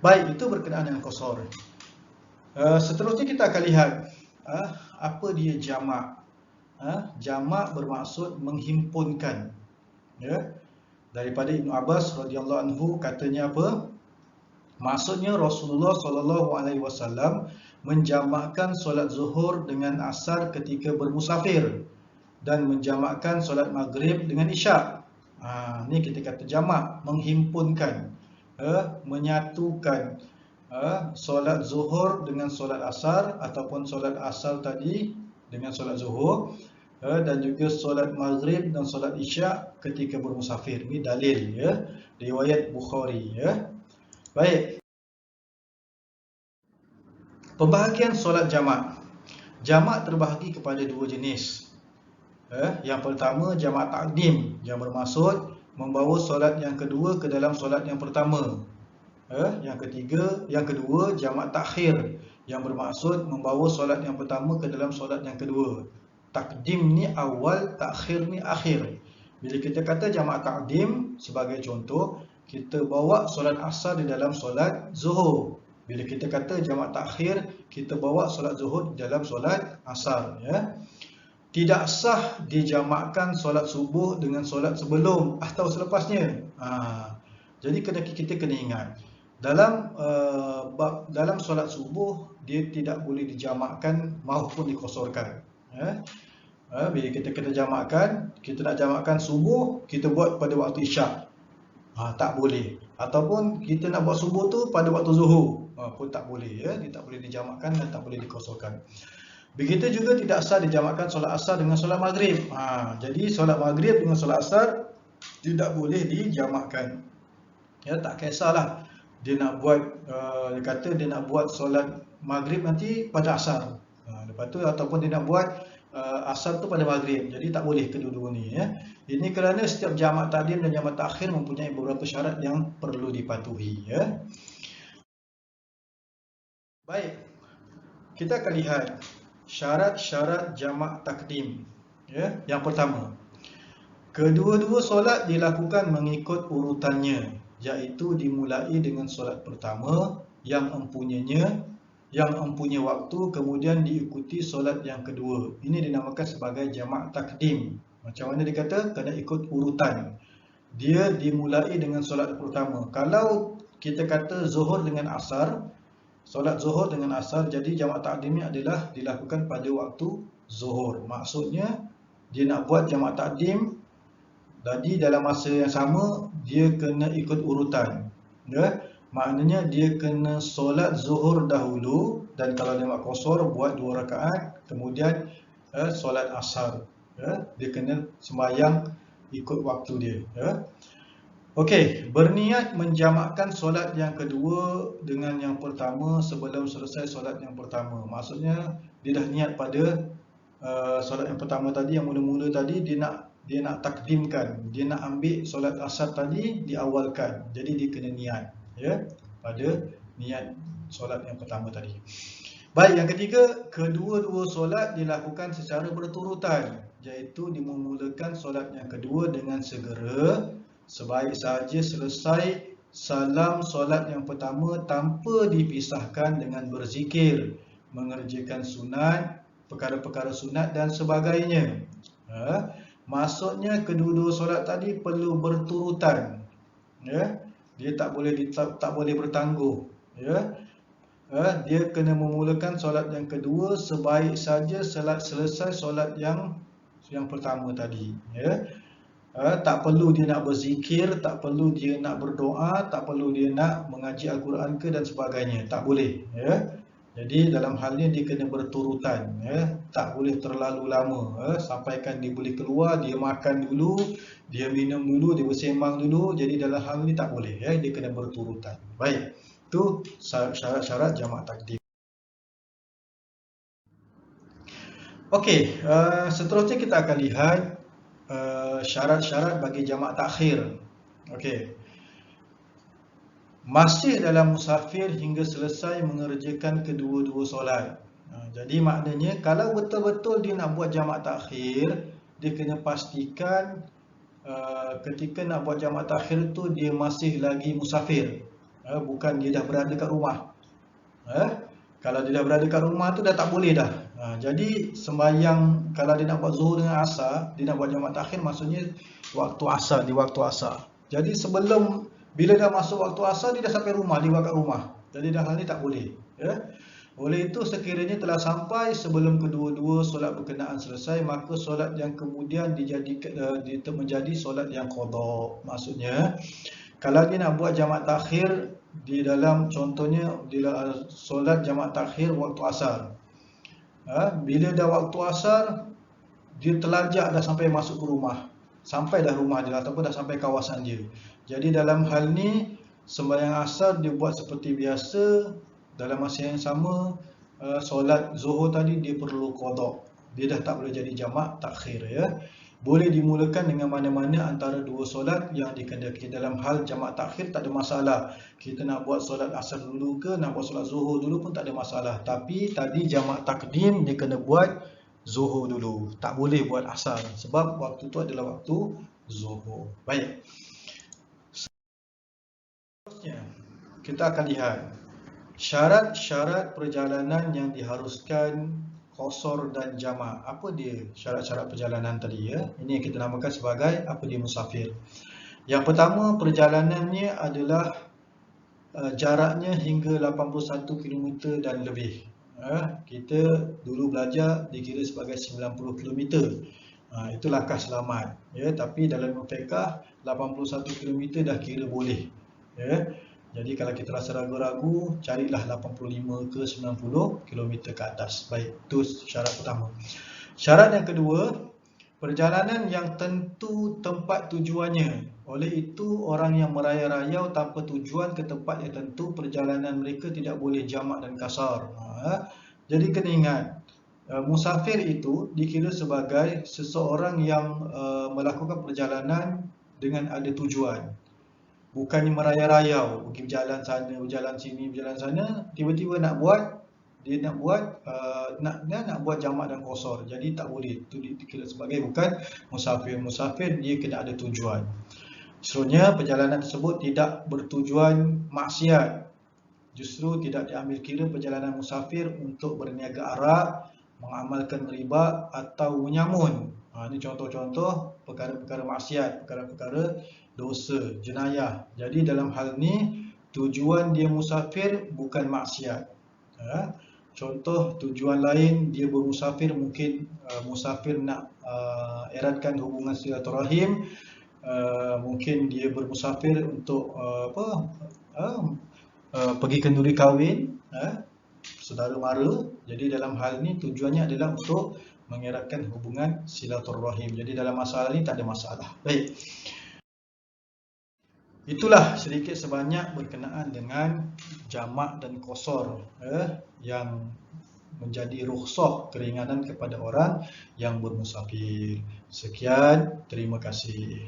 Baik, itu berkenaan dengan qasar. Seterusnya kita akan lihat apa dia jamak. Jamak bermaksud menghimpunkan. Ya. Daripada Ibnu Abbas radhiyallahu anhu katanya apa? Maksudnya Rasulullah sallallahu alaihi wasallam menjamakkan solat zuhur dengan asar ketika bermusafir dan menjamakkan solat maghrib dengan isyak. Ni kita kata jamak, menghimpunkan, menyatukan solat zuhur dengan solat asar, ataupun solat asar tadi dengan solat zuhur, dan juga solat maghrib dan solat isyak ketika bermusafir. Ini dalil, ya, riwayat Bukhari, ya. Baik. Pembahagian solat jamak. Jamak terbahagi kepada dua jenis. Yang pertama jamak takdim, yang bermaksud membawa solat yang kedua ke dalam solat yang pertama. Yang kedua jamak takhir, yang bermaksud membawa solat yang pertama ke dalam solat yang kedua. Takdim ni awal, takhir ni akhir. Bila kita kata jamak takdim, sebagai contoh, kita bawa solat asar di dalam solat zuhur. Bila kita kata jamak takhir, kita bawa solat zuhur di dalam solat asar, ya. Tidak sah dijamakkan solat subuh dengan solat sebelum atau selepasnya. Jadi kita kena ingat, dalam solat subuh dia tidak boleh dijamakkan maupun dikosorkan. Bila kita kena jamakkan, kita nak jamakkan subuh, kita buat pada waktu isyak, tak boleh. Ataupun kita nak buat subuh tu pada waktu zuhur, pun tak boleh, ya. Dia tak boleh dijamakkan dan tak boleh dikosorkan. Begitu juga tidak sah dijamakkan solat asar dengan solat maghrib. Jadi solat maghrib dengan solat asar tidak boleh dijamakkan. Ya, tak kisahlah dia nak buat, dia kata dia nak buat solat maghrib nanti pada asar. Lepas tu ataupun dia nak buat asar tu pada maghrib. Jadi tak boleh kedua-dua ni, ya. Ini kerana setiap jamak takdim dan jamak takhir mempunyai beberapa syarat yang perlu dipatuhi, ya. Baik. Kita akan lihat syarat-syarat jamak takdim, ya. Yang pertama, kedua-dua solat dilakukan mengikut urutannya, iaitu dimulai dengan solat pertama yang empunya waktu, kemudian diikuti solat yang kedua. Ini dinamakan sebagai jamak takdim. Macam mana dia kata? Kena ikut urutan. Dia dimulai dengan solat pertama. Kalau kita kata zuhur dengan asar, solat zuhur dengan asar, jadi jamak takdimnya adalah dilakukan pada waktu zuhur. Maksudnya dia nak buat jamak takdim, jadi dalam masa yang sama dia kena ikut urutan, ya. Maknanya dia kena solat zuhur dahulu, dan kalau dia nak qasar buat 2 rakaat, kemudian solat asar, ya. Dia kena sembahyang ikut waktu dia, ya. Okey, berniat menjamakkan solat yang kedua dengan yang pertama sebelum selesai solat yang pertama. Maksudnya dia dah niat pada solat yang pertama tadi, yang mula-mula tadi dia nak takdimkan, dia nak ambil solat asar tadi diawalkan. Jadi dia kena niat, ya, pada niat solat yang pertama tadi. Baik, yang ketiga, kedua-dua solat dilakukan secara berturutan, iaitu dimulakan solat yang kedua dengan segera, sebaik sahaja selesai salam solat yang pertama tanpa dipisahkan dengan berzikir, mengerjakan sunat, perkara-perkara sunat dan sebagainya. Maksudnya kedua-dua solat tadi perlu berturutan, ya. Dia tak boleh bertangguh, ya. Dia kena memulakan solat yang kedua sebaik saja selesai solat yang pertama tadi, ya. Tak perlu dia nak berzikir, tak perlu dia nak berdoa, tak perlu dia nak mengaji Al-Quran ke dan sebagainya, tak boleh, ya. Jadi dalam hal ni dia kena berturutan, ya. Tak boleh terlalu lama, sampaikan dia boleh keluar, dia makan dulu, dia minum dulu, dia bersembang dulu. Jadi dalam hal ni tak boleh, ya. Dia kena berturutan. Baik, itu syarat-syarat jamak takdim. Okey, seterusnya kita akan lihat syarat-syarat bagi jamak takhir. Okey. Masih dalam musafir hingga selesai mengerjakan kedua-dua solat. Jadi maknanya kalau betul-betul dia nak buat jamak takhir, dia kena pastikan ketika nak buat jamak takhir tu dia masih lagi musafir. bukan dia dah berada kat rumah. Kalau dia dah berada kat rumah tu dah tak boleh dah. Jadi sembahyang kalau dia nak buat zuhur dengan asar, dia nak buat jamak takhir, maksudnya waktu asar, di waktu asar. Jadi sebelum, bila dah masuk waktu asar, dia dah sampai rumah, dia buat kat rumah. Jadi dah hal ni tak boleh. Oleh itu sekiranya telah sampai sebelum kedua-dua solat berkenaan selesai, maka solat yang kemudian menjadi solat yang qada. Maksudnya kalau dia nak buat jamak takhir di dalam, contohnya solat jamak takhir waktu asar, bila dah waktu asar, dia terlajak dah sampai masuk ke rumah, sampai dah rumah dia ataupun dah sampai kawasan dia. Jadi dalam hal ni sembahyang asar dia buat seperti biasa. Dalam masa yang sama, solat zuhur tadi dia perlu qada. Dia dah tak boleh jadi jamak takhir, Boleh dimulakan dengan mana-mana antara dua solat yang dikendaki. Dalam hal jamak takhir tak ada masalah. Kita nak buat solat asar dulu ke, nak buat solat zuhur dulu pun tak ada masalah. Tapi tadi jamak takdim dia kena buat zuhur dulu. Tak boleh buat asar sebab waktu tu adalah waktu zuhur. Baik. Seterusnya kita akan lihat syarat-syarat perjalanan yang diharuskan qasar dan jamak. Apa dia syarat-syarat perjalanan tadi, Ini yang kita namakan sebagai apa dia musafir. Yang pertama, perjalanannya adalah jaraknya hingga 81 km dan lebih. Kita dulu belajar dikira sebagai 90 km. Itu langkah selamat, Tapi dalam fiqh 81 km dah kira boleh, Jadi kalau kita rasa ragu-ragu, carilah 85 ke 90 km ke atas. Baik, itu syarat pertama. Syarat yang kedua, perjalanan yang tentu tempat tujuannya. Oleh itu, orang yang merayau-rayau tanpa tujuan ke tempat yang tentu, perjalanan mereka tidak boleh jamak dan kasar. Jadi kena ingat, musafir itu dikira sebagai seseorang yang melakukan perjalanan dengan ada tujuan. Bukannya merayau-rayau, pergi berjalan sana, berjalan sini, berjalan sana, tiba-tiba nak buat jamak dan qasar. Jadi tak boleh. Itu dikira sebagai bukan musafir. Musafir dia kena ada tujuan. Seterusnya perjalanan tersebut tidak bertujuan maksiat. Justru tidak diambil kira perjalanan musafir untuk berniaga arak, mengamalkan riba atau menyamun. Ini contoh-contoh perkara-perkara maksiat, perkara-perkara dosa, jenayah. Jadi dalam hal ni tujuan dia musafir bukan maksiat. Contoh tujuan lain dia bermusafir, mungkin musafir nak eratkan hubungan silaturahim, mungkin dia bermusafir untuk pergi kenduri kahwin, saudara mara. Jadi dalam hal ni tujuannya adalah untuk mengeratkan hubungan silaturahim. Jadi dalam masalah ni tak ada masalah. Baik. Itulah sedikit sebanyak berkenaan dengan jamak dan qasar, yang menjadi rukhsah, keringanan kepada orang yang bermusafir. Sekian, terima kasih.